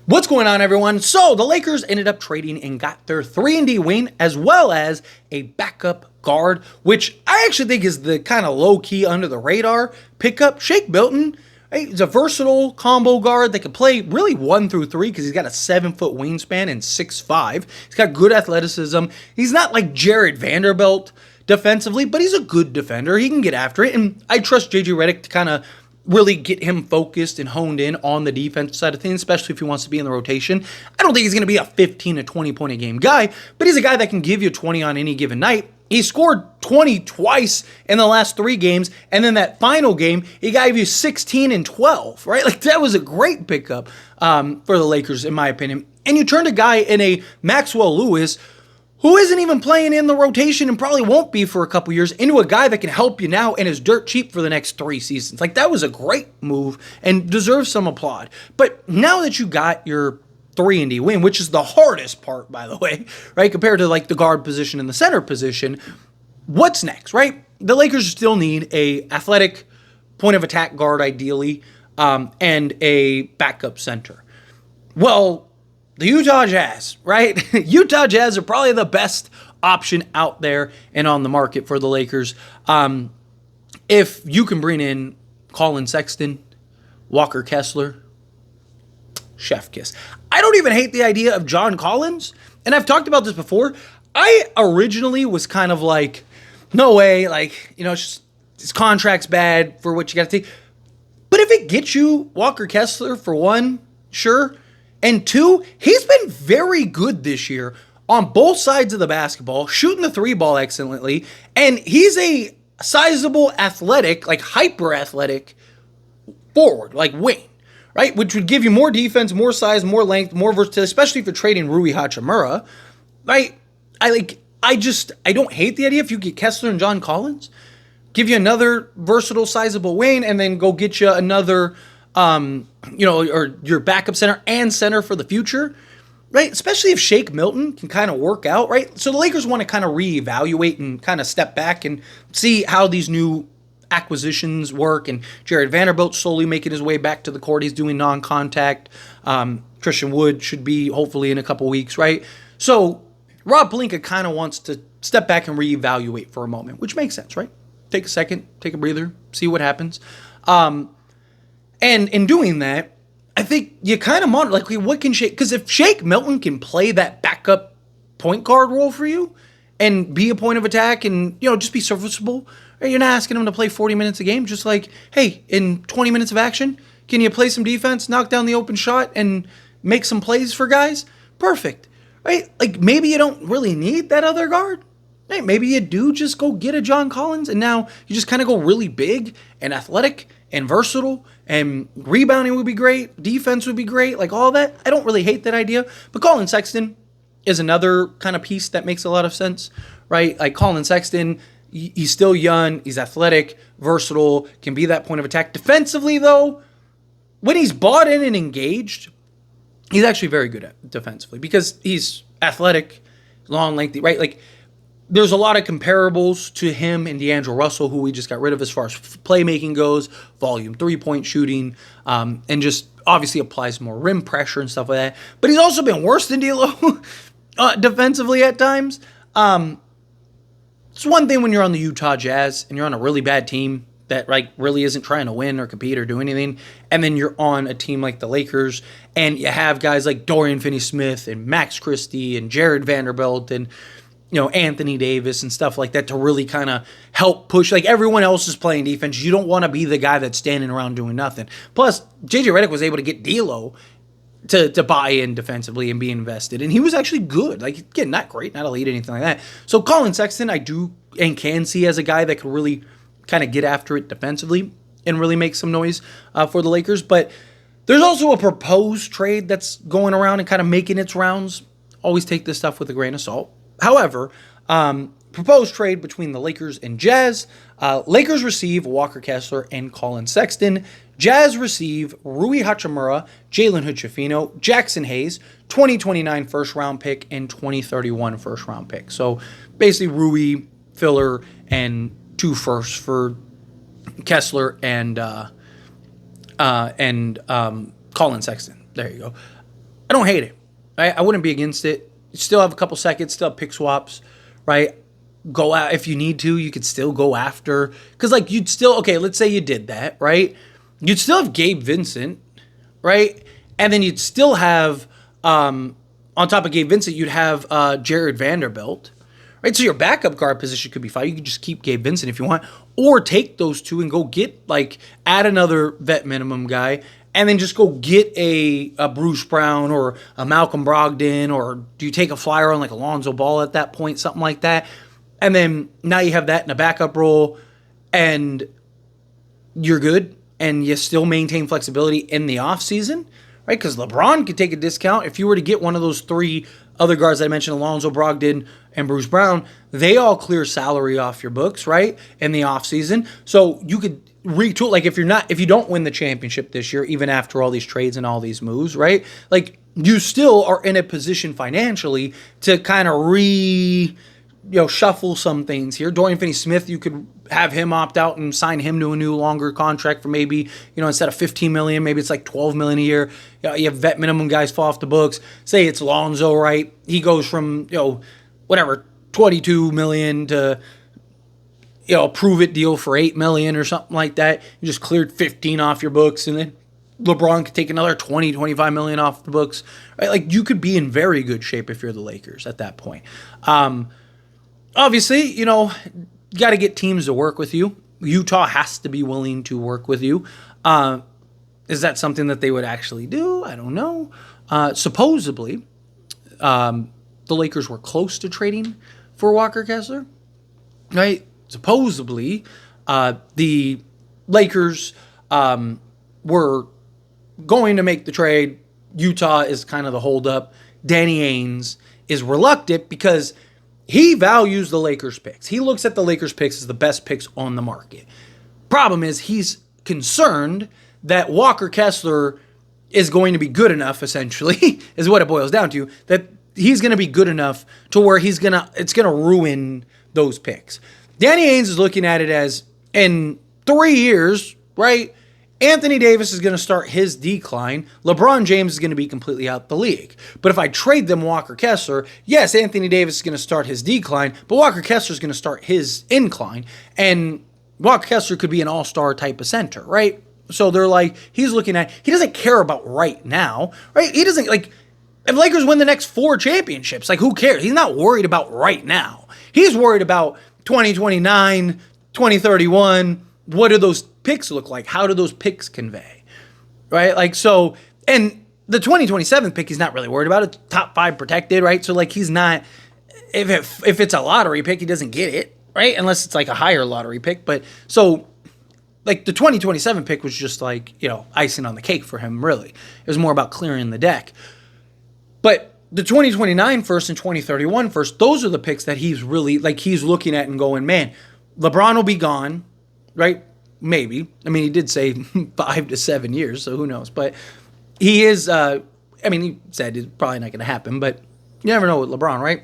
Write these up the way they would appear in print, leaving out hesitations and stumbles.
What's going on, everyone? So the Lakers ended up trading and got their 3-and-D wing as well as a backup guard, which I actually think is the kind of low-key under the radar pickup. Shake Milton, he's a versatile combo guard that can play really 1 through 3 because he's got a 7-foot wingspan and 6'5". He's got good athleticism. He's not like Jared Vanderbilt defensively, but he's a good defender. He can get after it, and I trust JJ Redick to kind of really get him focused and honed in on the defense side of things, especially if he wants to be in the rotation. I don't think he's going to be a 15 to 20 point a game guy, but he's a guy that can give you 20 on any given night. He scored 20 twice in the last 3 games, and then that final game, he gave you 16 and 12, right? Like, that was a great pickup for the Lakers, in my opinion. And you turned a guy in a Maxwell Lewis who isn't even playing in the rotation and probably won't be for a couple years, into a guy that can help you now and is dirt cheap for the next 3 seasons. Like, that was a great move and deserves some applaud. But now that you got your 3-and-D win, which is the hardest part, by the way, right, compared to like the guard position and the center position, what's next, right? The Lakers still need a athletic point of attack guard, ideally, and a backup center. Well, the Utah Jazz, right? Utah Jazz are probably the best option out there and on the market for the Lakers. If you can bring in Collin Sexton, Walker Kessler, chef kiss. I don't even hate the idea of John Collins, and I've talked about this before. I originally was kind of like, no way, like, it's just, his contract's bad for what you got to take. But if it gets you Walker Kessler, for one, sure. And 2, he's been very good this year on both sides of the basketball, shooting the 3 ball excellently. And he's a sizable, athletic, like hyper-athletic forward, like wing, right? Which would give you more defense, more size, more length, more versatility, especially if you're trading Rui Hachimura, right? I don't hate the idea if you get Kessler and John Collins, give you another versatile, sizable wing, and then go get you another or your backup center and center for the future, right? Especially if Shake Milton can kind of work out, right? So the Lakers want to kind of reevaluate and kind of step back and see how these new acquisitions work. And Jared Vanderbilt slowly making his way back to the court. He's doing non-contact. Christian Wood should be hopefully in a couple weeks, right? So Rob Pelinka kind of wants to step back and reevaluate for a moment, which makes sense, right? Take a second, take a breather, see what happens. And in doing that, I think you kind of monitor, like, what can Shake, because if Shake Milton can play that backup point guard role for you and be a point of attack and, just be serviceable, right? You're not asking him to play 40 minutes a game, just like, hey, in 20 minutes of action, can you play some defense, knock down the open shot, and make some plays for guys? Perfect, right? Like, maybe you don't really need that other guard. Hey, maybe you do just go get a John Collins, and now you just kind of go really big and athletic and versatile, and rebounding would be great, defense would be great, like all that. I don't really hate that idea, but Collin Sexton is another kind of piece that makes a lot of sense, right? Like Collin Sexton, he's still young, he's athletic, versatile, can be that point of attack. Defensively, though, when he's bought in and engaged, he's actually very good at defensively because he's athletic, long, lengthy, right? Like, there's a lot of comparables to him and D'Angelo Russell, who we just got rid of as far as playmaking goes, volume 3-point shooting, and just obviously applies more rim pressure and stuff like that. But he's also been worse than D'Lo defensively at times. It's one thing when you're on the Utah Jazz and you're on a really bad team that like really isn't trying to win or compete or do anything, and then you're on a team like the Lakers and you have guys like Dorian Finney-Smith and Max Christie and Jared Vanderbilt and Anthony Davis and stuff like that to really kind of help push. Like, everyone else is playing defense. You don't want to be the guy that's standing around doing nothing. Plus, JJ Redick was able to get D'Lo to buy in defensively and be invested. And he was actually good. Like, again, not great, not elite, anything like that. So Collin Sexton, I do and can see as a guy that could really kind of get after it defensively and really make some noise for the Lakers. But there's also a proposed trade that's going around and kind of making its rounds. Always take this stuff with a grain of salt. However, proposed trade between the Lakers and Jazz. Lakers receive Walker Kessler and Collin Sexton. Jazz receive Rui Hachimura, Jalen Hood-Schifino, Jackson Hayes, 2029 first-round pick, and 2031 first-round pick. So basically Rui, filler, and 2 firsts for Kessler and Collin Sexton. There you go. I don't hate it. Right? I wouldn't be against it. You still have a couple seconds, still have pick swaps, right? Go out if you need to. You could still go after, because like you'd still, okay, let's say you did that, right? You'd still have Gabe Vincent, right? And then you'd still have on top of Gabe Vincent, you'd have Jared Vanderbilt, right? So your backup guard position could be fine. You could just keep Gabe Vincent if you want, or take those two and go get like add another vet minimum guy, and then just go get a Bruce Brown or a Malcolm Brogdon, or do you take a flyer on like Alonzo Ball at that point, something like that, and then now you have that in a backup role, and you're good, and you still maintain flexibility in the offseason. Right, because LeBron could take a discount. If you were to get one of those three other guards that I mentioned, Alonzo Brogdon and Bruce Brown, they all clear salary off your books, right, in the offseason. So you could retool, like if you don't win the championship this year, even after all these trades and all these moves, right, like you still are in a position financially to kind of shuffle some things here. Dorian Finney-Smith, you could have him opt out and sign him to a new longer contract for maybe, instead of $15 million, maybe it's like $12 million a year. You have vet minimum guys fall off the books. Say it's Lonzo, right? He goes from, $22 million to, a prove it deal for $8 million or something like that. You just cleared 15 off your books, and then LeBron could take another 20, 25 million off the books. Right? Like you could be in very good shape if you're the Lakers at that point. Obviously, you got to get teams to work with you. Utah has to be willing to work with you. Is that something that they would actually do? I don't know. Supposedly, the Lakers were close to trading for Walker Kessler, right? Supposedly, the Lakers were going to make the trade. Utah is kind of the holdup. Danny Ainge is reluctant because he values the Lakers picks. He looks at the Lakers picks as the best picks on the market. Problem is he's concerned that Walker Kessler is going to be good enough, essentially, is what it boils down to, that he's going to be good enough to where it's going to ruin those picks. Danny Ainge is looking at it as, in 3 years, right, Anthony Davis is going to start his decline. LeBron James is going to be completely out the league. But if I trade them Walker Kessler, yes, Anthony Davis is going to start his decline, but Walker Kessler is going to start his incline. And Walker Kessler could be an all-star type of center, right? So they're like, he's looking at, he doesn't care about right now, right? He doesn't, like, if Lakers win the next 4 championships, like, who cares? He's not worried about right now. He's worried about 2029, 2031. What do those picks look like? How do those picks convey? Right? Like, so, and the 2027 pick, he's not really worried about it. Top 5 protected, right? So, like, he's not, if it's a lottery pick, he doesn't get it, right? Unless it's like a higher lottery pick. But, so, like, the 2027 pick was just like, icing on the cake for him, really. It was more about clearing the deck. But the 2029 first and 2031 first, those are the picks that he's really, like, he's looking at and going, man, LeBron will be gone. Right? Maybe. I mean, he did say 5 to 7 years, so who knows? But he is, he said it's probably not going to happen, but you never know with LeBron, right?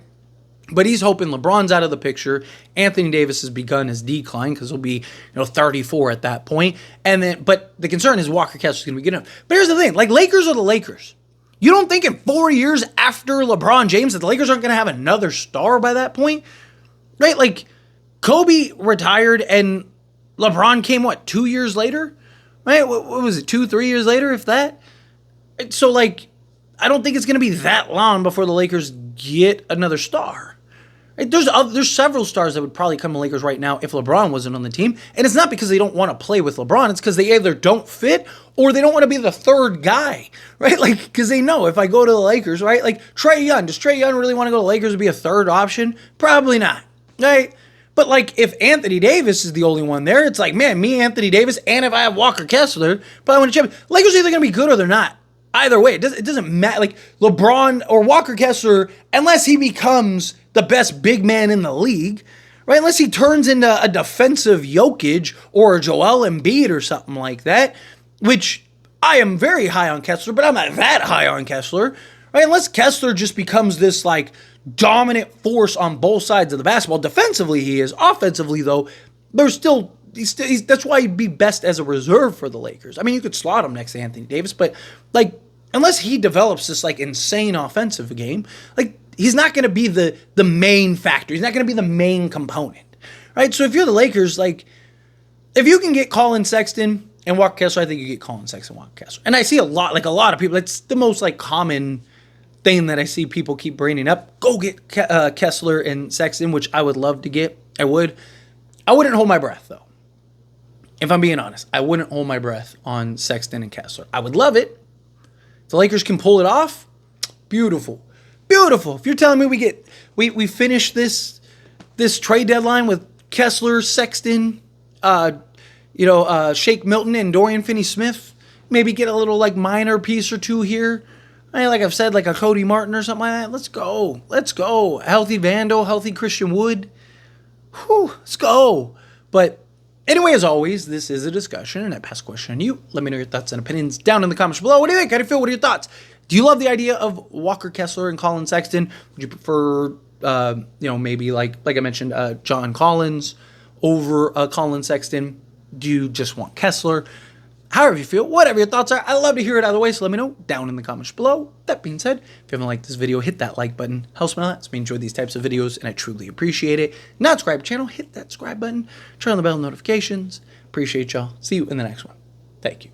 But he's hoping LeBron's out of the picture. Anthony Davis has begun his decline because he'll be, 34 at that point. And then, but the concern is Walker Kessler's going to be good enough. But here's the thing, like, Lakers are the Lakers. You don't think in 4 years after LeBron James that the Lakers aren't going to have another star by that point? Right? Like, Kobe retired and LeBron came, 2 years later? Right? What was it, 2-3 years later, if that? So, like, I don't think it's going to be that long before the Lakers get another star. Right? There's several stars that would probably come to Lakers right now if LeBron wasn't on the team. And it's not because they don't want to play with LeBron. It's because they either don't fit or they don't want to be the third guy. Right? Like, because they know if I go to the Lakers, right? Like, Trae Young. Does Trae Young really want to go to the Lakers to be a third option? Probably not. Right? But, like, if Anthony Davis is the only one there, it's like, man, me, Anthony Davis, and if I have Walker Kessler, probably win a championship. Lakers are either going to be good or they're not. Either way, it doesn't matter. Like, LeBron or Walker Kessler, unless he becomes the best big man in the league, right? Unless he turns into a defensive Jokic or a Joel Embiid or something like that, which I am very high on Kessler, but I'm not that high on Kessler, right? Unless Kessler just becomes this, like, dominant force on both sides of the basketball. Defensively, he is. Offensively, though, there's still, that's why he'd be best as a reserve for the Lakers. I mean, you could slot him next to Anthony Davis, but, like, unless he develops this like insane offensive game, like he's not going to be the main factor. He's not going to be the main component, right? So if you're the Lakers, like if you can get Collin Sexton and Walker Kessler, I think you get Collin Sexton and Walker Kessler. And I see a lot of people, it's the most like common thing that I see people keep bringing up. Go get Kessler and Sexton, which I would love to get. I would. I wouldn't hold my breath though. If I'm being honest, I wouldn't hold my breath on Sexton and Kessler. I would love it. If the Lakers can pull it off, beautiful. Beautiful. If you're telling me we finish this trade deadline with Kessler, Sexton, Shake Milton and Dorian Finney-Smith, maybe get a little like minor piece or two here. Like I've said, like a Cody Martin or something like that. Let's go. Let's go. Healthy Vandal, healthy Christian Wood. Whew, let's go. But anyway, as always, this is a discussion, and I pass a question on you. Let me know your thoughts and opinions down in the comments below. What do you think? How do you feel? What are your thoughts? Do you love the idea of Walker Kessler and Collin Sexton? Would you prefer, maybe like I mentioned, John Collins over Collin Sexton? Do you just want Kessler? However you feel, whatever your thoughts are, I'd love to hear it either way, so let me know down in the comments below. That being said, if you haven't liked this video, hit that like button. Helps me a lot. It's me enjoy these types of videos, and I truly appreciate it. Not subscribe to the channel, hit that subscribe button. Turn on the bell notifications. Appreciate y'all. See you in the next one. Thank you.